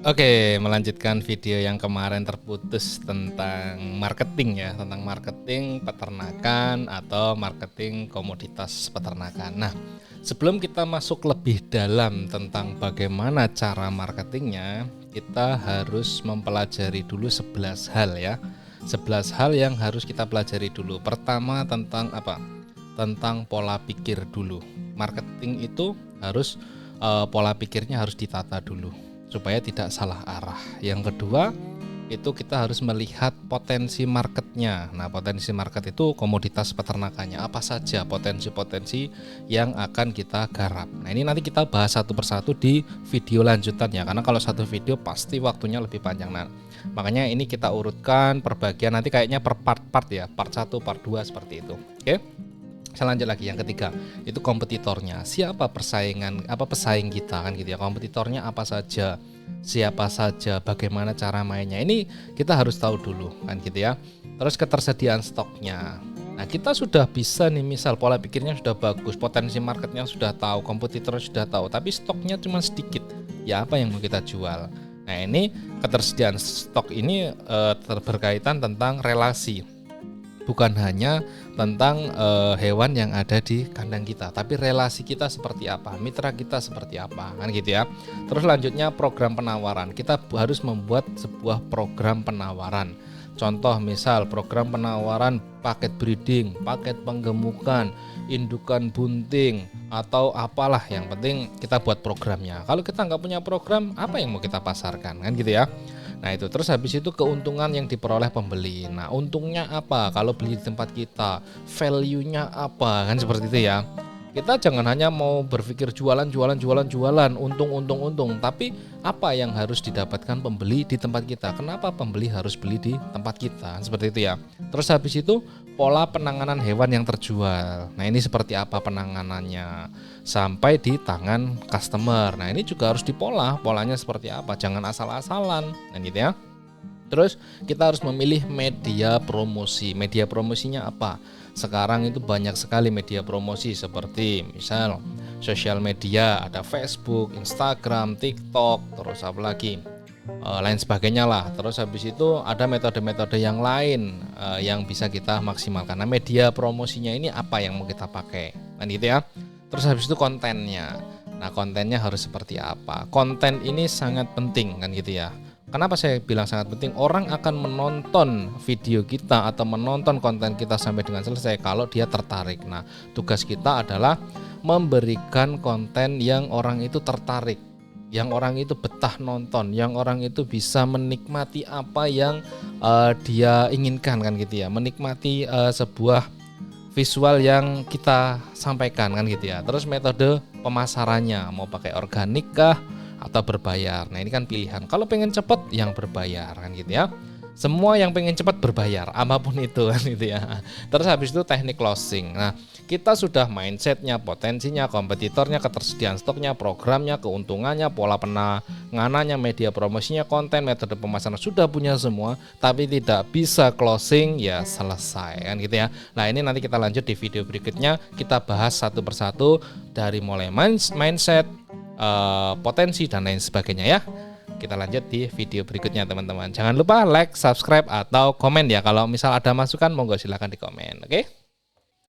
Oke, melanjutkan video yang kemarin terputus tentang marketing ya, tentang marketing peternakan atau marketing komoditas peternakan. Nah, sebelum kita masuk lebih dalam tentang bagaimana cara marketingnya, kita harus mempelajari dulu 11 hal ya. 11 hal yang harus kita pelajari dulu. Pertama tentang apa? Tentang pola pikir dulu. Marketing itu harus pola pikirnya harus ditata dulu supaya tidak salah arah. Yang kedua, itu kita harus melihat potensi marketnya. Nah, potensi market itu komoditas peternakannya. Apa saja potensi-potensi yang akan kita garap. Nah, ini nanti kita bahas satu persatu di video lanjutannya. Karena kalau satu video pasti waktunya lebih panjang. Nah, makanya ini kita urutkan perbagian nanti kayaknya per part-part ya. Part 1, part 2 seperti itu. Oke? Saya lanjut lagi, yang ketiga itu kompetitornya. Siapa pesaing kita kan gitu ya. Kompetitornya apa saja, siapa saja, bagaimana cara mainnya. Ini kita harus tahu dulu kan gitu ya. Terus ketersediaan stoknya. Nah, kita sudah bisa nih, misal pola pikirnya sudah bagus, potensi marketnya sudah tahu, kompetitor sudah tahu, tapi stoknya cuma sedikit. Ya apa yang mau kita jual? Nah, ini ketersediaan stok ini berkaitan tentang relasi. Bukan hanya tentang hewan yang ada di kandang kita, tapi relasi kita seperti apa, mitra kita seperti apa, kan gitu ya. Terus lanjutnya program penawaran. Kita harus membuat sebuah program penawaran. Contoh misal program penawaran paket breeding, paket penggemukan, indukan bunting, atau apalah, yang penting kita buat programnya. Kalau kita nggak punya program, apa yang mau kita pasarkan, kan gitu ya. Nah itu, terus habis itu keuntungan yang diperoleh pembeli. Nah untungnya apa kalau beli di tempat kita, value-nya apa, kan seperti itu ya. Kita jangan hanya mau berpikir jualan, untung, tapi apa yang harus didapatkan pembeli di tempat kita. Kenapa pembeli harus beli di tempat kita, seperti itu ya. Terus habis itu pola penanganan hewan yang terjual. Nah ini seperti apa penanganannya sampai di tangan customer. Nah ini juga harus dipola, polanya seperti apa, jangan asal-asalan, kan gitu ya. Terus kita harus memilih media promosi. Media promosinya apa? Sekarang itu banyak sekali media promosi, seperti misal sosial media, ada Facebook, Instagram, TikTok, terus apa lagi, lain sebagainya lah. Terus habis itu ada metode-metode yang lain yang bisa kita maksimalkan. Nah media promosinya ini apa yang mau kita pakai, kan gitu ya. Terus habis itu kontennya. Nah kontennya harus seperti apa? Konten ini sangat penting, kan gitu ya. Kenapa saya bilang sangat penting? Orang akan menonton video kita atau menonton konten kita sampai dengan selesai kalau dia tertarik. Nah, tugas kita adalah memberikan konten yang orang itu tertarik, yang orang itu betah nonton, yang orang itu bisa menikmati apa yang dia inginkan, kan gitu ya. Menikmati sebuah visual yang kita sampaikan, kan gitu ya. Terus metode pemasarannya, mau pakai organik kah atau berbayar. Nah ini kan pilihan. Kalau pengen cepat, yang berbayar, kan gitu ya. Semua yang pengen cepat berbayar, apapun itu, kan gitu ya. Terus habis itu teknik closing. Nah kita sudah mindsetnya, potensinya, kompetitornya, ketersediaan stoknya, programnya, keuntungannya, pola penanganannya, media promosinya, konten, metode pemasaran, sudah punya semua, tapi tidak bisa closing, ya selesai, kan gitu ya. Nah ini nanti kita lanjut di video berikutnya. Kita bahas satu persatu dari mulai mindset, potensi dan lain sebagainya ya. Kita lanjut di video berikutnya teman-teman. Jangan lupa like, subscribe atau komen ya. Kalau misal ada masukan monggo silakan di komen. Oke?